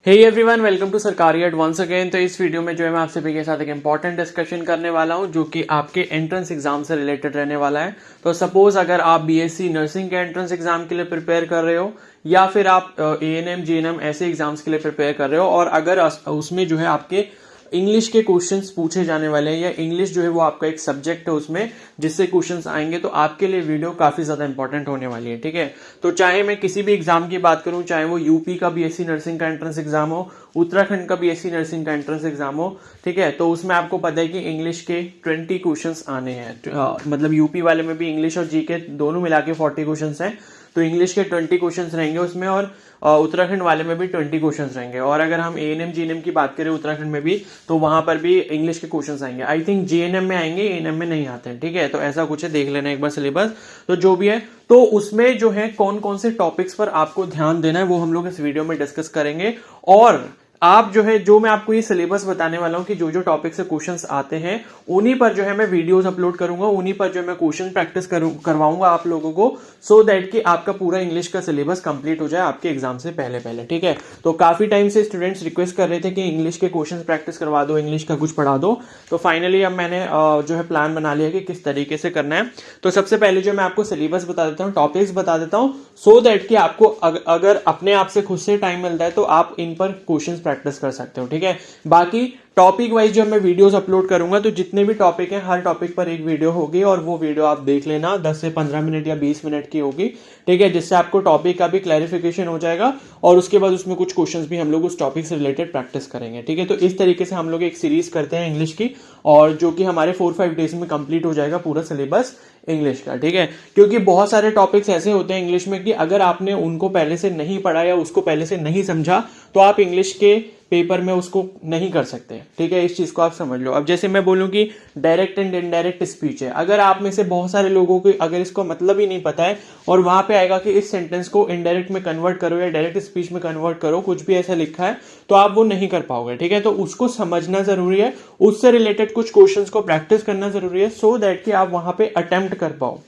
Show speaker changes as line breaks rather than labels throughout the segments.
Hey everyone, welcome to सरकारी add once again. तो इस वीडियो में जो है मैं आप सभी के साथ एक इंपॉर्टेंट डिस्कशन करने वाला हूं जो कि आपके एंट्रेंस एग्जाम से रिलेटेड रहने वाला है। तो सपोज अगर आप बीएससी नर्सिंग के एंट्रेंस एग्जाम के लिए प्रिपेयर कर रहे हो या फिर आप एएनएम जीएनएम ऐसे एग्जाम्स के लिए प्रिपेयर कर रहे हो और अगर उसमें जो है आपके इंग्लिश के क्वेश्चंस पूछे जाने वाले हैं या इंग्लिश जो है वो आपका एक सब्जेक्ट है उसमें जिससे क्वेश्चंस आएंगे, तो आपके लिए वीडियो काफी ज्यादा इंपॉर्टेंट होने वाली है। ठीक है, तो चाहे मैं किसी भी एग्जाम की बात करूं, चाहे वो यूपी का बीएससी नर्सिंग का एंट्रेंस एग्जाम हो, उत्तराखंड का बीएससी नर्सिंग का एंट्रेंस एग्जाम हो, ठीक है, तो उसमें आपको पता है कि इंग्लिश के 20 क्वेश्चंस आने हैं। मतलब यूपी वाले में भी इंग्लिश और जीके दोनों मिला के 40 क्वेश्चंस हैं, तो इंग्लिश के 20 क्वेश्चंस रहेंगे उसमें और उत्तराखंड वाले में भी 20 क्वेश्चंस रहेंगे। और अगर हम एएनएम जीएनएम की बात करें उत्तराखंड में भी, तो वहां पर भी इंग्लिश के क्वेश्चंस आएंगे। आई थिंक जीएनएम में आएंगे, एएनएम में नहीं आते हैं। ठीक है, तो ऐसा कुछ है, देख लेना एक बार सिलेबस। तो जो भी है, तो उसमें जो है कौन कौन से टॉपिक्स पर आपको ध्यान देना है वो हम लोग इस वीडियो में डिस्कस करेंगे। और आप जो है, जो मैं आपको ये सिलेबस बताने वाला हूं कि जो जो टॉपिक से क्वेश्चंस आते हैं उन्हीं पर जो है मैं वीडियोस अपलोड करूंगा, उन्हीं पर जो मैं क्वेश्चन प्रैक्टिस करवाऊंगा आप लोगों को, सो दैट कि आपका पूरा इंग्लिश का सिलेबस कंप्लीट हो जाए आपके एग्जाम से पहले पहले। ठीक है, तो काफी टाइम से स्टूडेंट्स रिक्वेस्ट कर रहे थे कि इंग्लिश के क्वेश्चन प्रैक्टिस करवा दो, इंग्लिश का कुछ पढ़ा दो। तो फाइनली अब मैंने जो है प्लान बना लिया कि किस तरीके से करना है। तो सबसे पहले जो मैं आपको सिलेबस बता देता हूँ, टॉपिक्स बता देता हूँ, सो दैट कि आपको अगर अपने आप से खुद से टाइम मिलता है तो आप इन पर क्वेश्चन प्रैक्टिस कर सकते हो। ठीक है, बाकी टॉपिक वाइज जो मैं वीडियोस अपलोड करूंगा, तो जितने भी टॉपिक हैं हर टॉपिक पर एक वीडियो होगी और वो वीडियो आप देख लेना, 10 से 15 मिनट या 20 मिनट की होगी। ठीक है, जिससे आपको टॉपिक का भी क्लैरिफिकेशन हो जाएगा और उसके बाद उसमें कुछ क्वेश्चंस भी हम लोग उस टॉपिक से रिलेटेड प्रैक्टिस करेंगे। ठीक है, तो इस तरीके से हम लोग एक सीरीज करते हैं इंग्लिश की, और जो कि हमारे 4-5 डेज में कंप्लीट हो जाएगा पूरा सिलेबस इंग्लिश का। ठीक है, क्योंकि बहुत सारे टॉपिक्स ऐसे होते हैं इंग्लिश में कि अगर आपने उनको पहले से नहीं पढ़ा या उसको पहले से नहीं समझा तो आप इंग्लिश के पेपर में उसको नहीं कर सकते। ठीक है, इस चीज को आप समझ लो। अब जैसे मैं बोलूं कि डायरेक्ट एंड इनडायरेक्ट स्पीच है, अगर आप में से बहुत सारे लोगों को अगर इसको मतलब ही नहीं पता है और वहां पे आएगा कि इस सेंटेंस को इनडायरेक्ट में कन्वर्ट करो या डायरेक्ट स्पीच में कन्वर्ट करो, कुछ भी ऐसा लिखा है, तो आप वो नहीं कर पाओगे। ठीक है, तो उसको समझना जरूरी है, उससे रिलेटेड कुछ क्वेश्चंस को प्रैक्टिस करना जरूरी है, सो दैट कि आप वहां पे अटेम्प्ट कर पाओ।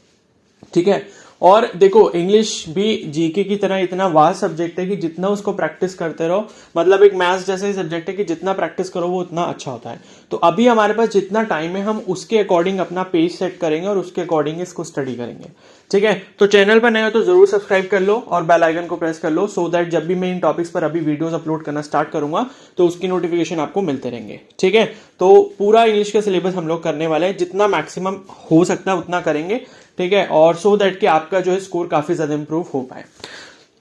ठीक है, और देखो इंग्लिश भी जीके की तरह इतना वास्ट सब्जेक्ट है कि जितना उसको प्रैक्टिस करते रहो, मतलब एक मैथ्स जैसे ही सब्जेक्ट है कि जितना प्रैक्टिस करो वो उतना अच्छा होता है। तो अभी हमारे पास जितना टाइम है हम उसके अकॉर्डिंग अपना पेज सेट करेंगे और उसके अकॉर्डिंग इसको स्टडी करेंगे। ठीक है, तो चैनल पर नए हो तो जरूर सब्सक्राइब कर लो और बेल आइकन को प्रेस कर लो, सो दैट जब भी मैं इन टॉपिक्स पर अभी वीडियोस अपलोड करना स्टार्ट करूंगा तो उसकी नोटिफिकेशन आपको मिलते रहेंगे। ठीक है, तो पूरा इंग्लिश का सिलेबस हम लोग करने वाले हैं, जितना मैक्सिमम हो सकता है उतना करेंगे। ठीक है, और सो दैट कि आपका जो है स्कोर काफी ज्यादा इंप्रूव हो पाए।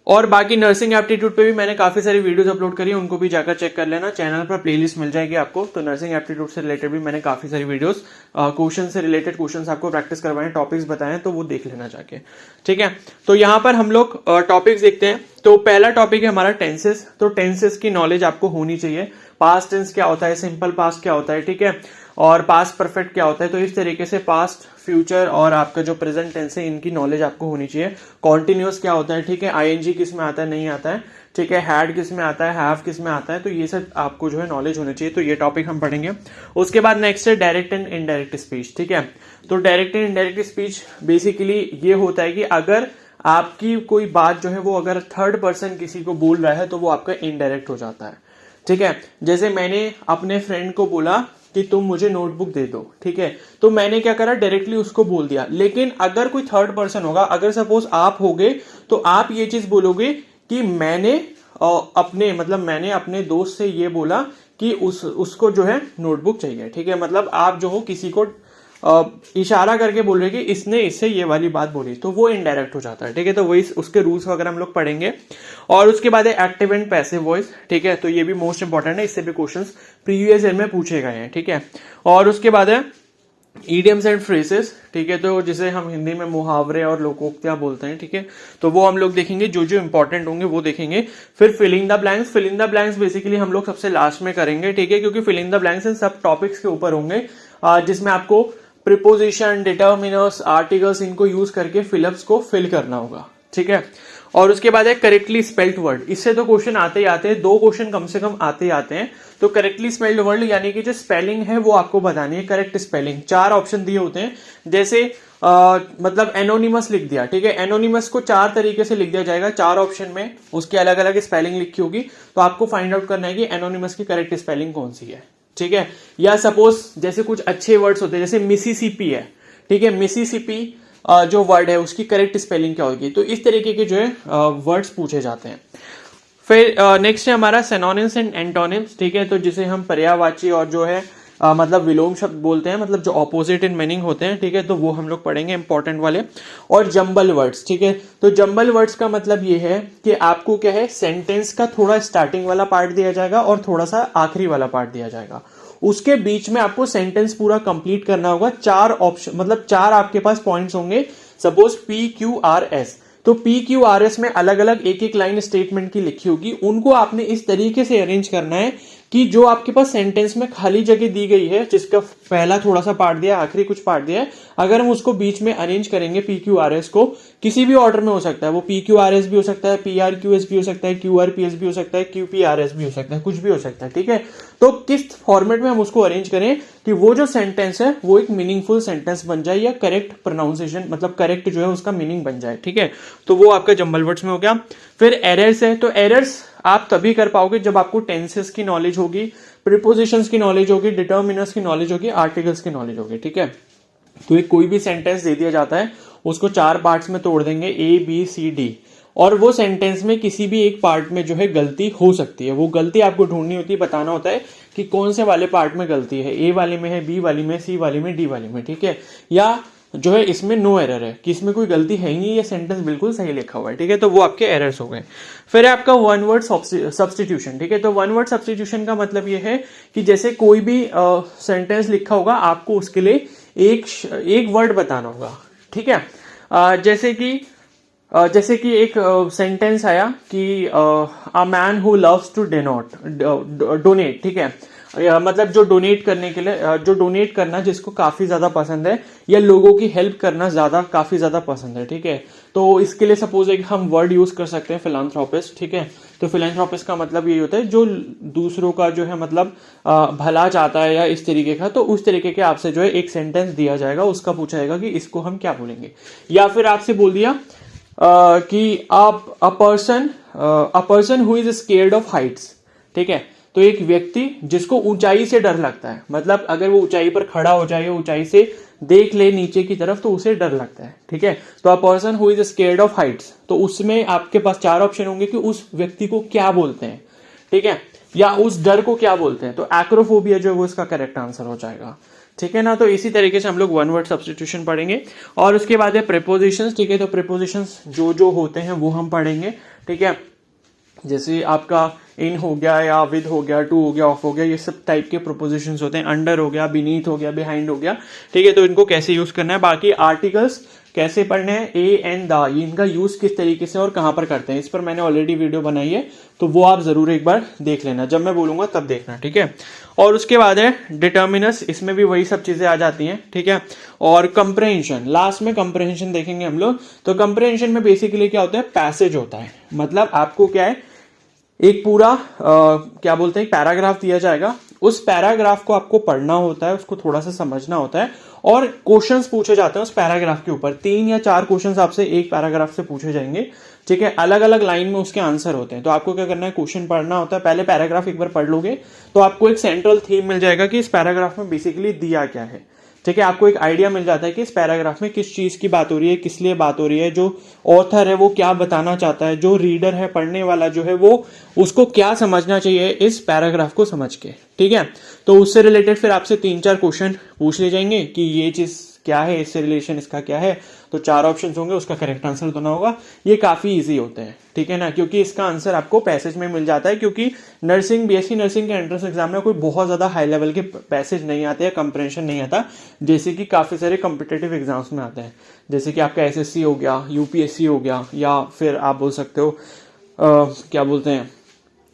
और बाकी नर्सिंग एप्टीट्यूड पे भी मैंने काफी सारी वीडियोस अपलोड करी है, उनको भी जाकर चेक कर लेना, चैनल पर प्लेलिस्ट मिल जाएगी आपको। तो नर्सिंग एप्टीट्यूड से रिलेटेड भी मैंने काफी सारी वीडियोस क्वेश्चन से रिलेटेड क्वेश्चंस आपको प्रैक्टिस करवाए, टॉपिक्स बताए, तो वो देख लेना जाके। ठीक है, तो यहाँ पर हम लोग टॉपिक्स देखते हैं। तो पहला टॉपिक है हमारा टेंसेस। तो टेंसेस की नॉलेज आपको होनी चाहिए, पास्ट टेंस क्या होता है, सिंपल पास्ट क्या होता है, ठीक है, और पास्ट परफेक्ट क्या होता है। तो इस तरीके से पास्ट, फ्यूचर और आपका जो प्रेजेंट टेंस है इनकी नॉलेज आपको होनी चाहिए। कॉन्टिन्यूअस क्या होता है, ठीक है, आईएनजी किस में आता है, नहीं आता है, ठीक है, हैड किस में आता है, हैव किस में आता है, तो ये सब आपको जो है नॉलेज होनी चाहिए। तो ये टॉपिक हम पढ़ेंगे। उसके बाद नेक्स्ट है डायरेक्ट एंड इनडायरेक्ट स्पीच। ठीक है, तो direct and indirect speech basically ये होता है कि अगर आपकी कोई बात जो है वो अगर थर्ड पर्सन किसी को बोल रहा है तो वो आपका इनडायरेक्ट हो जाता है। ठीक है, जैसे मैंने अपने फ्रेंड को बोला कि तुम मुझे नोटबुक दे दो, ठीक है, तो मैंने क्या करा, डायरेक्टली उसको बोल दिया। लेकिन अगर कोई थर्ड पर्सन होगा, अगर सपोज आप होगे, तो आप ये चीज बोलोगे कि मैंने मैंने अपने दोस्त से ये बोला कि उसको जो है नोटबुक चाहिए। ठीक है, मतलब आप जो हो किसी को इशारा करके बोल रहे कि इसने इससे ये वाली बात बोली, तो वो इनडायरेक्ट हो जाता है। ठीक है, तो वही उसके रूल्स वगैरह हम लोग पढ़ेंगे। और उसके बाद है एक्टिव एंड पैसिव वॉइस। ठीक है, तो ये भी मोस्ट इंपॉर्टेंट है, इससे भी क्वेश्चंस प्रीवियस ईयर में पूछे गए हैं। ठीक है, और उसके बाद है इडियम्स एंड फ्रेजेस। ठीक है, तो जिसे हम हिंदी में मुहावरे और लोकोक्तियां बोलते हैं। ठीक है, तो वो हम लोग देखेंगे, जो जो इंपॉर्टेंट होंगे वो देखेंगे। फिर filling the blanks. Filling the blanks basically हम लोग सबसे लास्ट में करेंगे। ठीक है, क्योंकि फिलिंग द ब्लैंक्स इन सब टॉपिक्स के ऊपर होंगे, जिसमें आपको प्रीपोजिशन, डिटर्मिनर्स, आर्टिकल्स, इनको यूज करके फिलअप्स को फिल करना होगा। ठीक है, और उसके बाद है करेक्टली स्पेल्ड वर्ड। इससे तो क्वेश्चन आते ही आते हैं, 2 क्वेश्चन कम से कम आते ही आते हैं। तो करेक्टली स्पेल्ड वर्ड यानी कि जो स्पेलिंग है वो आपको बतानी है, करेक्ट स्पेलिंग। 4 ऑप्शन दिए होते हैं, जैसे मतलब एनोनिमस लिख दिया, ठीक है। एनोनिमस को 4 तरीके से लिख दिया जाएगा, 4 ऑप्शन में उसकी अलग अलग स्पेलिंग लिखी होगी, तो आपको फाइंड आउट करना है कि एनोनिमस की करेक्ट स्पेलिंग कौन सी है, ठीक है। या सपोज जैसे कुछ अच्छे वर्ड्स होते हैं, जैसे मिसिसिपी है, ठीक है, मिसिसिपी जो वर्ड है उसकी करेक्ट स्पेलिंग क्या होगी, तो इस तरीके के जो है वर्ड्स पूछे जाते हैं। फिर नेक्स्ट है हमारा सिनोनिम्स एंड एंटोनिम्स, ठीक है, तो जिसे हम पर्यायवाची और जो है मतलब विलोम शब्द बोलते हैं, मतलब जो ऑपोजिट इन मीनिंग होते हैं, ठीक है, तो वो हम लोग पढ़ेंगे इंपॉर्टेंट वाले। और जंबल वर्ड्स, ठीक है, तो जंबल वर्ड्स का मतलब ये है कि आपको क्या है, सेंटेंस का थोड़ा स्टार्टिंग वाला पार्ट दिया जाएगा और थोड़ा सा आखिरी वाला पार्ट दिया जाएगा, उसके बीच में आपको सेंटेंस पूरा कंप्लीट करना होगा। 4 ऑप्शन, मतलब 4 आपके पास पॉइंट्स होंगे, सपोज PQRS, तो PQRS में अलग अलग एक एक लाइन स्टेटमेंट की लिखी होगी, उनको आपने इस तरीके से अरेंज करना है कि जो आपके पास सेंटेंस में खाली जगह दी गई है, जिसका पहला थोड़ा सा पार्ट दिया है, आखिरी कुछ पार्ट दिया है, अगर हम उसको बीच में अरेंज करेंगे PQRS को, किसी भी ऑर्डर में हो सकता है, वो PQRS भी हो सकता है, PRQS भी हो सकता है, QRPS भी हो सकता है, QPRS भी हो सकता है, कुछ भी हो सकता है, ठीक है। तो किस फॉर्मेट में हम उसको अरेंज करें कि वो जो सेंटेंस है वो एक मीनिंगफुल सेंटेंस बन जाए, या करेक्ट प्रोनाउंसिएशन, मतलब करेक्ट जो है उसका मीनिंग बन जाए, ठीक है। तो वो आपका जंबल वर्ड्स में हो गया। फिर एरर्स है, तो एरर्स आप तभी कर पाओगे जब आपको टेंसेस की नॉलेज होगी, प्रीपोजिशंस की नॉलेज होगी, डिटर्मिनर्स की नॉलेज होगी, आर्टिकल्स की नॉलेज होगी, ठीक है। तो एक कोई भी सेंटेंस दे दिया जाता है, उसको 4 पार्ट्स में तोड़ देंगे, ABCD, और वो सेंटेंस में किसी भी एक पार्ट में जो है गलती हो सकती है, वो गलती आपको ढूंढनी होती है, बताना होता है कि कौन से वाले पार्ट में गलती है, A वाले में है, B वाली में, C वाली में, D वाली में, ठीक है। या जो है इसमें नो एरर है, कि इसमें कोई गलती है ही नहीं, ये सेंटेंस बिल्कुल सही लिखा हुआ है, ठीक है, तो वो आपके एरर्स हो गए। फिर है आपका वन वर्ड सब्स्टिट्यूशन, ठीक है, तो वन वर्ड सब्स्टिट्यूशन का मतलब ये है कि जैसे कोई भी सेंटेंस लिखा होगा, आपको उसके लिए एक वर्ड बताना होगा, ठीक है। जैसे कि एक सेंटेंस आया कि a man who loves to donate, ठीक है, मतलब जो डोनेट करने के लिए, जो डोनेट करना जिसको काफी ज्यादा पसंद है, या लोगों की हेल्प करना काफी ज्यादा पसंद है, ठीक है। तो इसके लिए सपोज एक हम वर्ड यूज कर सकते हैं फिलैंथ्रोपिस्ट, ठीक है। तो फिलैंथ्रोपिस्ट का मतलब ये होता है जो दूसरों का जो है मतलब भला चाहता है, या इस तरीके का, तो उस तरीके के आपसे जो है एक सेंटेंस दिया जाएगा, उसका पूछा जाएगा कि इसको हम क्या बोलेंगे। या फिर आपसे बोल दिया कि आप a person who is scared of Heights, ठीक है, तो एक व्यक्ति जिसको ऊंचाई से डर लगता है, मतलब अगर वो ऊंचाई पर खड़ा हो जाए, ऊंचाई से देख ले नीचे की तरफ, तो उसे डर लगता है, ठीक है। तो a person who is scared of Heights, तो उसमें आपके पास 4 ऑप्शन होंगे कि उस व्यक्ति को क्या बोलते हैं, ठीक है, या उस डर को क्या बोलते हैं, तो एक्रोफोबिया जो है वो इसका करेक्ट आंसर हो जाएगा, ठीक है ना। तो इसी तरीके से हम लोग वन वर्ड सब्स्टिट्यूशन पढ़ेंगे। और उसके बाद है प्रीपोजिशंस, ठीक है, तो प्रीपोजिशंस जो होते हैं वो हम पढ़ेंगे, ठीक है। जैसे आपका इन हो गया, या विद हो गया, टू हो गया, ऑफ हो गया, ये सब टाइप के प्रोपोजिशंस होते हैं। अंडर हो गया, बीनीथ हो गया, बिहाइंड हो गया, ठीक है, तो इनको कैसे यूज करना है। बाकी आर्टिकल्स कैसे पढ़ने हैं, ए एंड द, इनका यूज किस तरीके से और कहां पर करते हैं, इस पर मैंने ऑलरेडी वीडियो बनाई है, तो वो आप जरूर एक बार देख लेना, जब मैं बोलूंगा तब देखना, ठीक है। और उसके बाद है डिटर्मिनस, इसमें भी वही सब चीजें आ जाती हैं, ठीक है। और कंप्रहेंशन, लास्ट में कंप्रहेंशन देखेंगे हम लोग। तो कंप्रहेंशन में बेसिकली क्या होता है, पैसेज होता है, मतलब आपको क्या है, एक पूरा क्या बोलते हैं, पैराग्राफ दिया जाएगा, उस पैराग्राफ को आपको पढ़ना होता है, उसको थोड़ा सा समझना होता है, और क्वेश्चंस पूछे जाते हैं उस पैराग्राफ के ऊपर। 3 या 4 क्वेश्चंस आपसे एक पैराग्राफ से पूछे जाएंगे, ठीक है, अलग अलग लाइन में उसके आंसर होते हैं। तो आपको क्या करना है, क्वेश्चन पढ़ना होता है, पहले पैराग्राफ एक बार पढ़ लोगे तो आपको एक सेंट्रल थीम मिल जाएगा कि इस पैराग्राफ में बेसिकली दिया क्या है, ठीक है। आपको एक आइडिया मिल जाता है कि इस पैराग्राफ में किस चीज की बात हो रही है, किस लिए बात हो रही है, जो ऑथर है वो क्या बताना चाहता है, जो रीडर है, पढ़ने वाला जो है, वो उसको क्या समझना चाहिए इस पैराग्राफ को समझ के, ठीक है। तो उससे रिलेटेड फिर आपसे 3-4 क्वेश्चन पूछ ले जाएंगे कि ये चीज क्या है, इससे रिलेशन इसका क्या है, तो 4 ऑप्शंस होंगे, उसका करेक्ट आंसर देना होगा। ये काफी इजी होते हैं, ठीक है ना, क्योंकि इसका आंसर आपको पैसेज में मिल जाता है, क्योंकि नर्सिंग, बीएससी नर्सिंग के एंट्रेंस एग्जाम में कोई बहुत ज्यादा हाई लेवल के पैसेज नहीं आते हैं, कंप्रेंशन नहीं आता, जैसे कि काफी सारे कॉम्पिटेटिव एग्जाम्स में आते हैं, जैसे कि आपका एसएससी हो गया, यूपीएससी हो गया, या फिर आप बोल सकते हो क्या बोलते हैं,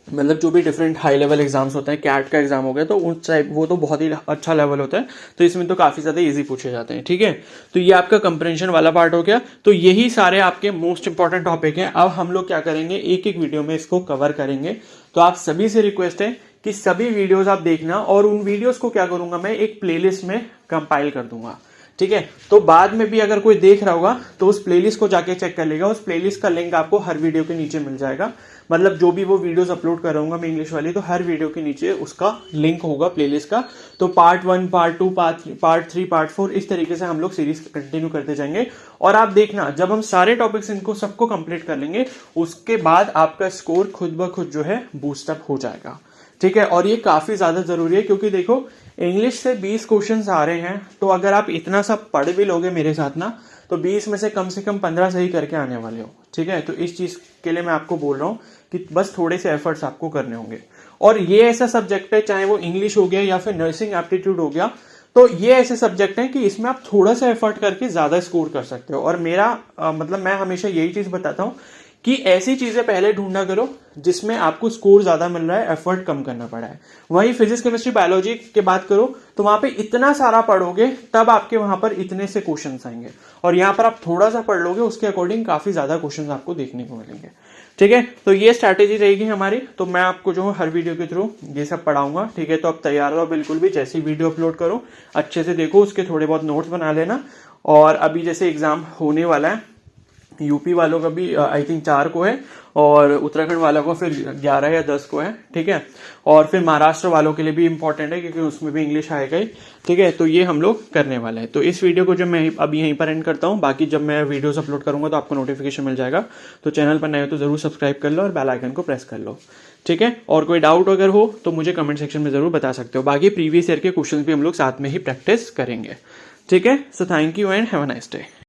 मतलब जो भी डिफरेंट हाई लेवल एग्जाम्स होते हैं, कैट का एग्जाम हो गया, तो उस टाइप वो तो बहुत ही अच्छा लेवल होता है, तो इसमें तो काफी ज्यादा इजी पूछे जाते हैं, ठीक है। तो ये आपका कंप्रेंशन वाला पार्ट हो गया। तो यही सारे आपके मोस्ट इंपॉर्टेंट टॉपिक हैं। अब हम लोग क्या करेंगे, एक एक वीडियो में इसको कवर करेंगे। तो आप सभी से रिक्वेस्ट है कि सभी वीडियोज आप देखना, और उन वीडियोज को क्या करूंगा मैं, एक प्लेलिस्ट में कंपाइल कर दूंगा, ठीक है। तो बाद में भी अगर कोई देख रहा होगा तो उस प्लेलिस्ट को जाके चेक कर लेगा, उस प्लेलिस्ट का लिंक आपको हर वीडियो के नीचे मिल जाएगा। मतलब जो भी वो वीडियोस अपलोड करूंगा मैं इंग्लिश वाली, तो हर वीडियो के नीचे उसका लिंक होगा प्लेलिस्ट का। तो पार्ट 1, पार्ट 2, पार्ट 3, पार्ट 4 इस तरीके से हम लोग सीरीज कंटिन्यू करते जाएंगे। और आप देखना जब हम सारे टॉपिक्स इनको सबको कंप्लीट कर लेंगे उसके बाद आपका स्कोर खुद ब खुद जो है बूस्टअप हो जाएगा, ठीक है। और ये काफी ज्यादा जरूरी है क्योंकि देखो इंग्लिश से 20 क्वेश्चंस आ रहे हैं, तो अगर आप इतना सब पढ़ भी लोगे मेरे साथ ना, तो 20 में से कम 15 सही करके आने वाले हो, ठीक है। तो इस चीज के लिए मैं आपको बोल रहा हूँ कि बस थोड़े से एफर्ट्स आपको करने होंगे। और ये ऐसा सब्जेक्ट है, चाहे वो इंग्लिश हो गया या फिर नर्सिंग एप्टीट्यूड हो गया, तो ये ऐसे सब्जेक्ट हैं कि इसमें आप थोड़ा सा एफर्ट करके ज्यादा स्कोर कर सकते हो। और मेरा मतलब मैं हमेशा यही चीज बताता हूँ कि ऐसी चीजें पहले ढूंढना करो जिसमें आपको स्कोर ज्यादा मिल रहा है, एफर्ट कम करना पड़ा है। वहीं फिजिक्स केमिस्ट्री बायोलॉजी की बात करो तो वहां पे इतना सारा पढ़ोगे तब आपके वहां पर इतने से क्वेश्चंस आएंगे, और यहाँ पर आप थोड़ा सा पढ़ लोगे उसके अकॉर्डिंग काफी ज्यादा क्वेश्चंस आपको देखने को मिलेंगे, ठीक है। तो ये स्ट्रैटेजी रहेगी हमारी। तो मैं आपको जो हर वीडियो के थ्रू ये सब पढ़ाऊंगा, ठीक है। तो आप तैयार रहो बिल्कुल भी, जैसी वीडियो अपलोड करो अच्छे से देखो, उसके थोड़े बहुत नोट्स बना लेना। और अभी जैसे एग्जाम होने वाला है, यूपी वालों का भी आई थिंक 4 को है, और उत्तराखंड वालों को फिर 11 या 10 को है, ठीक है। और फिर महाराष्ट्र वालों के लिए भी इंपॉर्टेंट है क्योंकि उसमें भी इंग्लिश आएगा ही, ठीक है। तो ये हम लोग करने वाले हैं। तो इस वीडियो को जो मैं अभी यहीं पर एंड करता हूँ, बाकी जब मैं वीडियोस अपलोड करूंगा तो आपको नोटिफिकेशन मिल जाएगा। तो चैनल पर नए हो तो जरूर सब्सक्राइब कर लो और बेल आइकन को प्रेस कर लो, ठीक है। और कोई डाउट अगर हो तो मुझे कमेंट सेक्शन में जरूर बता सकते हो। बाकी प्रीवियस ईयर के क्वेश्चन भी हम लोग साथ में ही प्रैक्टिस करेंगे, ठीक है। So thank you and have a nice day.